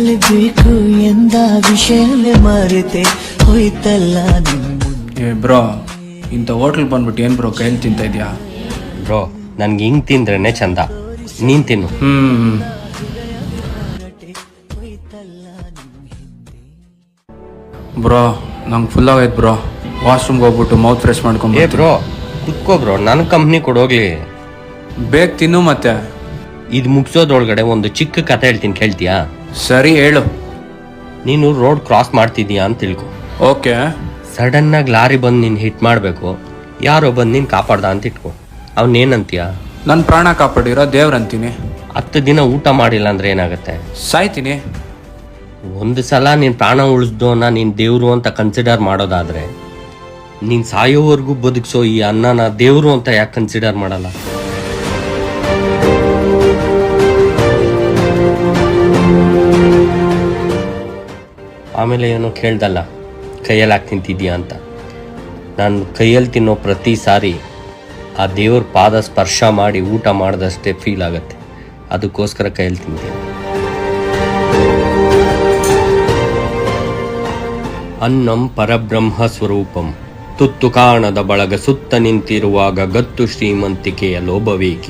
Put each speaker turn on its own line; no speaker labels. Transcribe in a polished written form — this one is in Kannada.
ಹೇಳಬೇಕು ಎಂದ ವಿಷಯವೇ ಮರೆತೆ ಹೋಯ್ತಲ್ಲ
ಏ ಬ್ರೋ, ಇಂಥ ಹೋಟ್ಲ್ ಬಂದ್ಬಿಟ್ಟು ಏನು ಬ್ರೋ ಕೈಯಲ್ಲಿ ತಿಂತ ಇದೆಯಾ?
ಬ್ರೋ, ನನ್ಗೆ ಹಿಂಗೆ ತಿಂದ್ರೇ ಚಂದ. ನೀನು ತಿನ್ನು.
ಬ್ರೋ, ನಂಗೆ ಫುಲ್ ಆಗೈತೆ ಬ್ರೋ. ವಾಶ್ರೂಮ್ಗೆ ಹೋಗ್ಬಿಟ್ಟು ಮೌತ್ ಫ್ರೆಶ್ ಮಾಡ್ಕೊಂಬ.
ಬ್ರೋ ಕುತ್ಕೋ ಬ್ರೋ, ನನ್ನ ಕಂಪ್ನಿ ಕೊಡೋಗ್ಲಿ.
ಬೇಗ ತಿನ್ನು ಮತ್ತೆ.
ಇದು ಮುಗಿಸೋದ್ರೊಳಗಡೆ ಒಂದು ಚಿಕ್ಕ ಕತೆ ಹೇಳ್ತೀನಿ, ಕೇಳ್ತೀಯಾ?
ಸರಿ ಹೇಳು.
ನೀನು ರೋಡ್ ಕ್ರಾಸ್ ಮಾಡ್ತಿದ್ದೀಯಾ ಅಂತ ತಿಳ್ಕೊ.
ಓಕೆ.
ಸಡನ್ ಆಗಿ ಲಾರಿ ಬಂದು ನೀನು ಹಿಟ್ ಮಾಡಬೇಕು, ಯಾರೋ ಬಂದು ನೀನು ಕಾಪಾಡ್ದ ಅಂತ ಇಟ್ಕೊ. ಅವನೇನಂತೀಯ?
ನನ್ನ ಪ್ರಾಣ ಕಾಪಾಡಿರೋ ದೇವ್ರಂತೀನಿ.
10 ದಿನ ಊಟ ಮಾಡಿಲ್ಲ ಅಂದ್ರೆ ಏನಾಗುತ್ತೆ?
ಸಾಯ್ತೀನಿ.
ಒಂದು ಸಲ ನೀನು ಪ್ರಾಣ ಉಳಿಸ್ದೋನ ನೀನು ದೇವ್ರು ಅಂತ ಕನ್ಸಿಡರ್ ಮಾಡೋದಾದ್ರೆ, ನೀನು ಸಾಯೋವರೆಗೂ ಬದುಕಿಸೋ ಈ ಅನ್ನನ ದೇವ್ರು ಅಂತ ಯಾಕೆ ಕನ್ಸಿಡರ್ ಮಾಡಲ್ಲ? ಆಮೇಲೆ ಏನೋ ಕೇಳ್ದಲ್ಲ, ಕೈಯಲ್ಲಿ ಹಾಕಿ ತಿಂತಿದ್ಯಾ ಅಂತ. ನಾನು ಕೈಯಲ್ಲಿ ತಿನ್ನೋ ಪ್ರತಿ ಸಾರಿ ಆ ದೇವ್ರ ಪಾದ ಸ್ಪರ್ಶ ಮಾಡಿ ಊಟ ಮಾಡಿದಷ್ಟೇ ಫೀಲ್ ಆಗುತ್ತೆ. ಅದಕ್ಕೋಸ್ಕರ ಕೈಯಲ್ಲಿ ತಿಂತೀನಿ. ಅನ್ನಂ ಪರಬ್ರಹ್ಮ ಸ್ವರೂಪಂ, ತುತ್ತು ಕಾಣದ ಬಳಗ ಸುತ್ತ ನಿಂತಿರುವಾಗ ಗತ್ತು ಶ್ರೀಮಂತಿಕೆಯ ಲೋಭವೇಕಿ.